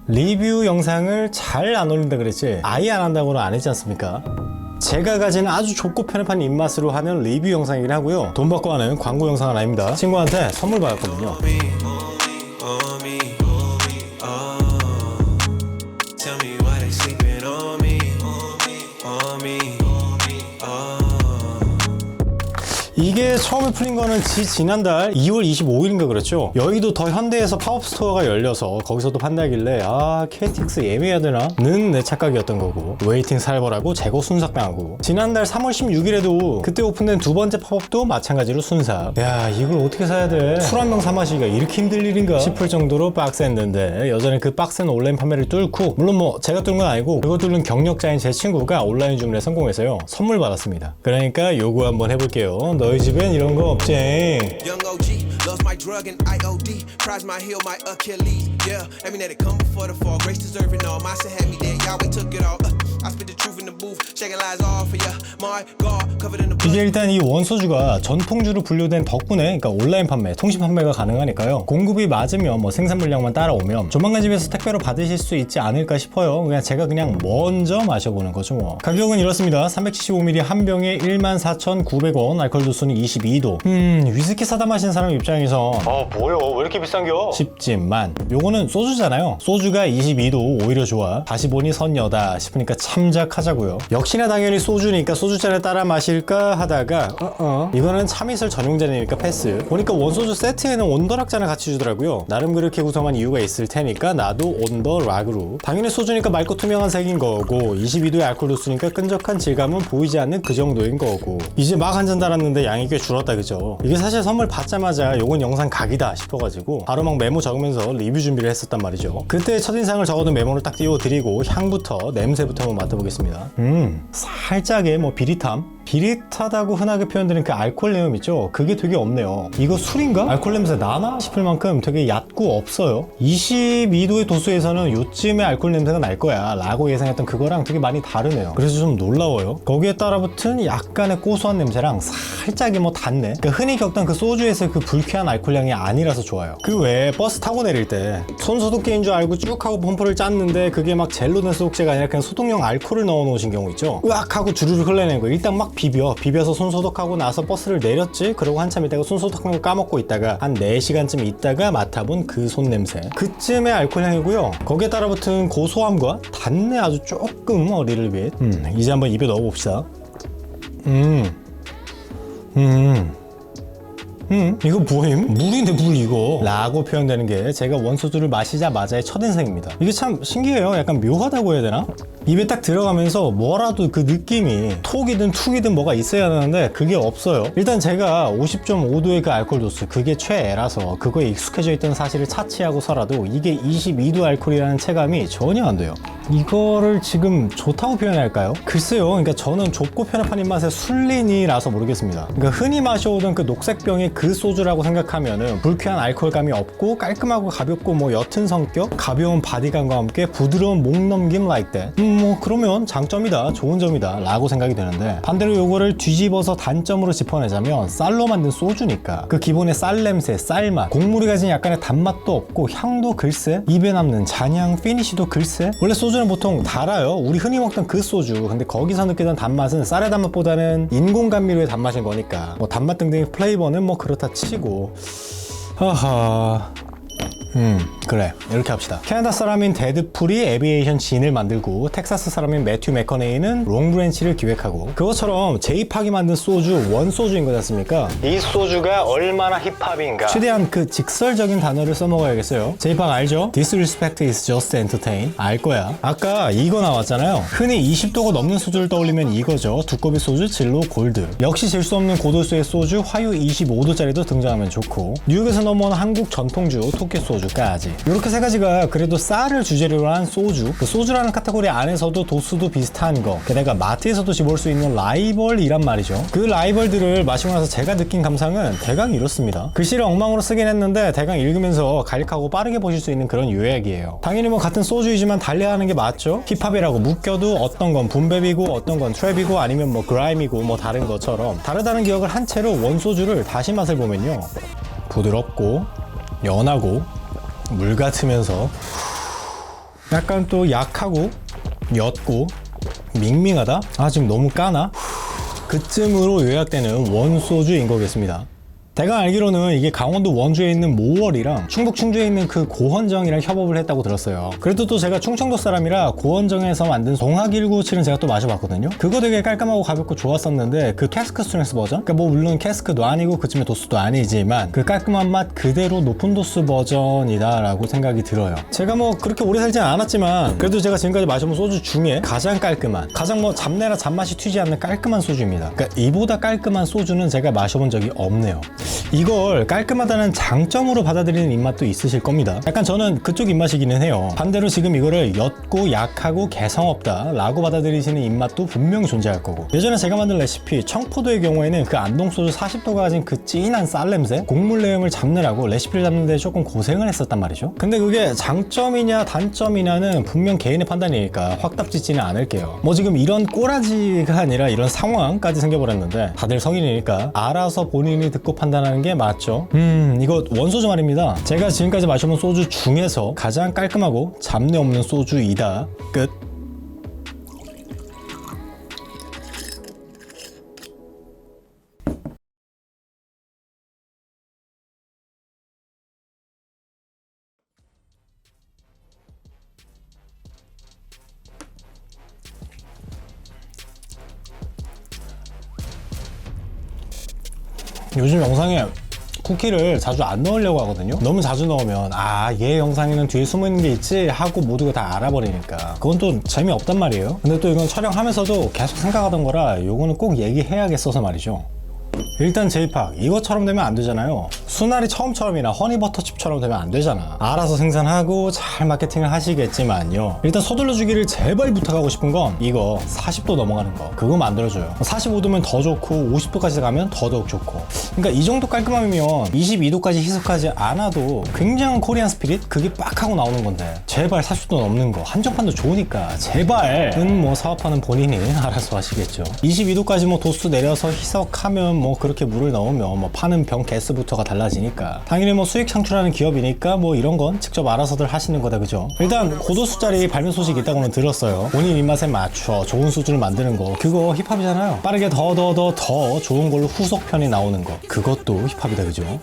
리뷰 영상을 잘 안 올린다 그랬지 아예 안 한다고는 안 했지 않습니까? 제가 가진 아주 좁고 편협한 입맛으로 하는 리뷰 영상이긴 하고요. 돈 받고 하는 광고 영상은 아닙니다. 친구한테 선물 받았거든요. 이게 처음에 풀린 거는 지난달 2월 25일인가 그랬죠. 여의도 더 현대에서 팝업 스토어가 열려서 거기서도 판다길래 KTX 예매해야 되나? 는 내 착각이었던 거고, 웨이팅 살벌하고 재고 순삭당하고, 지난달 3월 16일에도 그때 오픈된 두 번째 팝업도 마찬가지로 순삭. 야, 이걸 어떻게 사야 돼? 술 한 병 사 마시기가 이렇게 힘들 일인가 싶을 정도로 빡셌는데, 여전히 그 빡센 온라인 판매를 뚫고, 물론 뭐 제가 뚫은 건 아니고 그거 뚫는 경력자인 제 친구가 온라인 주문에 성공해서요 선물 받았습니다. 그러니까 요거 한번 해볼게요. 너희 집엔 이런 거 없지? Young OG, lost my drug and IOD, prize my heel, my Achilles. Yeah, every night it come before the fall. Grace deserving all. My sin had me dead. Yahweh took it all. I spit the truth in the booth, shaking lies all for ya. My God, covered in the blood. 이게 일단 이 원소주가 전통주로 분류된 덕분에, 그러니까 온라인 판매, 통신 판매가 가능하니까요. 공급이 맞으면 뭐 생산 물량만 따라오면 조만간 집에서 택배로 받으실 수 있지 않을까 싶어요. 제가 그냥 먼저 마셔보는 거죠 뭐. 가격은 이렇습니다. 375ml 한 병에 14,900원, 알코올 도수는 22도. 위스키 사다 마시는 사람 입장에서 뭐요? 왜 이렇게 비싼겨? 싶지만 요거는 소주잖아요. 소주가 22도 오히려 좋아. 다시 보니 선여다 싶으니까 참작하자고요. 역시나 당연히 소주니까 소주잔에 따라 마실까 하다가 이거는 참이슬 전용잔이니까 패스. 보니까 원소주 세트에는 온더락잔을 같이 주더라고요. 나름 그렇게 구성한 이유가 있을 테니까 나도 온더락으로. 당연히 소주니까 맑고 투명한 색인 거고, 22도의 알코올 도수니까 끈적한 질감은 보이지 않는 그 정도인 거고. 이제 막 한 잔 달았는데 양이 꽤 줄었다 그죠? 이게 사실 선물 받자마자 요건 영상 각이다 싶어가지고 바로 막 메모 적으면서 리뷰 준비를 했었단 말이죠. 그때 첫인상을 적어둔 메모를 딱 띄워드리고 향부터 냄새부터 한번 맡아보겠습니다. 살짝의 뭐 비릿함? 비릿하다고 흔하게 표현되는 그 알코올 내음 있죠? 그게 되게 없네요. 이거 술인가? 알코올 냄새 나나? 싶을 만큼 되게 얕고 없어요. 22도의 도수에서는 요쯤에 알코올 냄새가 날 거야 라고 예상했던 그거랑 되게 많이 다르네요. 그래서 좀 놀라워요. 거기에 따라붙은 약간의 고소한 냄새랑 살짝이 뭐 닿네. 그러니까 흔히 겪던 그 소주에서 그 불쾌한 알코올량이 아니라서 좋아요. 그 외에 버스 타고 내릴 때 손소독제인 줄 알고 쭉 하고 펌프를 짰는데 그게 막 젤로 된 소독제가 아니라 그냥 소독용 알코올을 넣어 놓으신 경우 있죠? 으악 하고 주르륵 흘러내는 거. 일단 막 비벼서 손소독하고 나서 버스를 내렸지? 그러고 한참 있다가 손소독한 거 까먹고 있다가 한 4시간쯤 있다가 맡아본 그 손냄새. 그쯤의 알코올 향이고요. 거기에 따라붙은 고소함과 단내 아주 조금 어리를 빛. 이제 한번 입에 넣어봅시다. 이거 뭐임? 물인데 물 이거 라고 표현되는 게 제가 원소주를 마시자마자의 첫인상입니다. 이게 참 신기해요. 약간 묘하다고 해야 되나? 입에 딱 들어가면서 뭐라도 그 느낌이 톡이든 툭이든 뭐가 있어야 하는데 그게 없어요. 일단 제가 50.5도의 그 알코올 도수, 그게 최애라서 그거에 익숙해져 있던 사실을 차치하고서라도 이게 22도 알코올이라는 체감이 전혀 안 돼요. 이거를 지금 좋다고 표현해야 할까요? 글쎄요. 그러니까 저는 좁고 편협한 입맛의 술린이라서 모르겠습니다. 그러니까 흔히 마셔오던 그 녹색병의 그 소주라고 생각하면은 불쾌한 알코올감이 없고 깔끔하고 가볍고 뭐 옅은 성격, 가벼운 바디감과 함께 부드러운 목 넘김 like that. 뭐 그러면 장점이다, 좋은 점이다 라고 생각이 되는데, 반대로 요거를 뒤집어서 단점으로 짚어내자면 쌀로 만든 소주니까 그 기본의 쌀 냄새, 쌀맛, 곡물이 가진 약간의 단맛도 없고 향도 글쎄, 입에 남는 잔향, 피니쉬도 글쎄. 원래 소주는 보통 달아요. 우리 흔히 먹던 그 소주. 근데 거기서 느끼던 단맛은 쌀의 단맛보다는 인공 감미료의 단맛인 거니까 뭐 단맛 등등의 플레이버는 뭐 그렇다 치고, 그래, 이렇게 합시다. 캐나다 사람인 데드풀이 에비에이션 진을 만들고 텍사스 사람인 매튜 맥커네이는 롱브랜치를 기획하고, 그것처럼 제이팍이 만든 소주 원소주인 거지 않습니까? 이 소주가 얼마나 힙합인가, 최대한 그 직설적인 단어를 써먹어야겠어요. 제이팍 알죠? Disrespect is just entertain. 알 거야. 아까 이거 나왔잖아요. 흔히 20도가 넘는 소주를 떠올리면 이거죠. 두꺼비 소주 진로 골드. 역시 질 수 없는 고도수의 소주 화유 25도짜리도 등장하면 좋고, 뉴욕에서 넘어온 한국 전통주 토끼 소주까지. 이렇게 세 가지가 그래도 쌀을 주재료로 한 소주, 그 소주라는 카테고리 안에서도 도수도 비슷한 거, 게다가 마트에서도 집어올 수 있는 라이벌이란 말이죠. 그 라이벌들을 마시고 나서 제가 느낀 감상은 대강 이렇습니다. 글씨를 엉망으로 쓰긴 했는데 대강 읽으면서 간략하고 빠르게 보실 수 있는 그런 요약이에요. 당연히 뭐 같은 소주이지만 달려하는 게 맞죠? 힙합이라고 묶여도 어떤 건 붐베비고 어떤 건 트랩이고 아니면 뭐 그라임이고 뭐 다른 것처럼 다르다는 기억을 한 채로 원소주를 다시 맛을 보면요, 부드럽고 연하고 물 같으면서 약간 또 약하고 옅고 밍밍하다? 아 지금 너무 까나? 그쯤으로 요약되는 원소주인 거겠습니다. 제가 알기로는 이게 강원도 원주에 있는 모월이랑 충북 충주에 있는 그 고헌정이랑 협업을 했다고 들었어요. 그래도 또 제가 충청도 사람이라 고헌정에서 만든 동학 1997은 제가 또 마셔봤거든요. 그거 되게 깔끔하고 가볍고 좋았었는데 그 캐스크 스트렝스 버전? 그러니까 뭐 물론 캐스크도 아니고 그쯤에 도수도 아니지만 그 깔끔한 맛 그대로 높은 도수 버전이다 라고 생각이 들어요. 제가 뭐 그렇게 오래 살진 않았지만 그래도 제가 지금까지 마셔본 소주 중에 가장 깔끔한, 가장 뭐 잡내나 잡맛이 튀지 않는 깔끔한 소주입니다. 그러니까 이보다 깔끔한 소주는 제가 마셔본 적이 없네요. 이걸 깔끔하다는 장점으로 받아들이는 입맛도 있으실 겁니다. 약간 저는 그쪽 입맛이기는 해요. 반대로 지금 이거를 옅고 약하고 개성없다 라고 받아들이시는 입맛도 분명히 존재할 거고, 예전에 제가 만든 레시피 청포도의 경우에는 그 안동소주 40도가 가진 그 진한 쌀 냄새, 곡물 내용을 잡느라고 레시피를 잡는데 조금 고생을 했었단 말이죠. 근데 그게 장점이냐 단점이냐는 분명 개인의 판단이니까 확답 짓지는 않을게요. 뭐 지금 이런 꼬라지가 아니라 이런 상황까지 생겨버렸는데 다들 성인이니까 알아서 본인이 듣고 판단하는 게 맞죠. 이거 원소주 말입니다. 제가 지금까지 마셔본 소주 중에서 가장 깔끔하고 잡내 없는 소주이다. 끝. 요즘 영상에 쿠키를 자주 안 넣으려고 하거든요. 너무 자주 넣으면 얘 영상에는 뒤에 숨어있는 게 있지 하고 모두가 다 알아버리니까 그건 또 재미없단 말이에요. 근데 또 이건 촬영하면서도 계속 생각하던 거라 요거는 꼭 얘기해야겠어서 말이죠. 일단 제이팍 이것처럼 되면 안 되잖아요. 수나리 처음처럼이나 허니버터칩처럼 되면 안 되잖아. 알아서 생산하고 잘 마케팅을 하시겠지만요, 일단 서둘러 주기를 제발 부탁하고 싶은 건 이거 40도 넘어가는 거 그거 만들어줘요. 45도면 더 좋고 50도까지 가면 더더욱 좋고, 그러니까 이 정도 깔끔함이면 22도까지 희석하지 않아도 굉장한 코리안 스피릿 그게 빡 하고 나오는 건데, 제발 40도 넘는 거 한정판도 좋으니까 제발은 뭐 사업하는 본인이 알아서 하시겠죠. 22도까지 뭐 도수 내려서 희석하면 뭐 그렇게 물을 넣으면 뭐 파는 병 개수부터가 달라지니까 당연히 뭐 수익 창출하는 기업이니까 뭐 이런 건 직접 알아서들 하시는 거다, 그죠? 일단 고도수짜리 발매 소식이 있다고는 들었어요. 본인 입맛에 맞춰 좋은 수준을 만드는 거 그거 힙합이잖아요. 빠르게 더 좋은 걸로 후속편이 나오는 거 그것도 힙합이다, 그죠?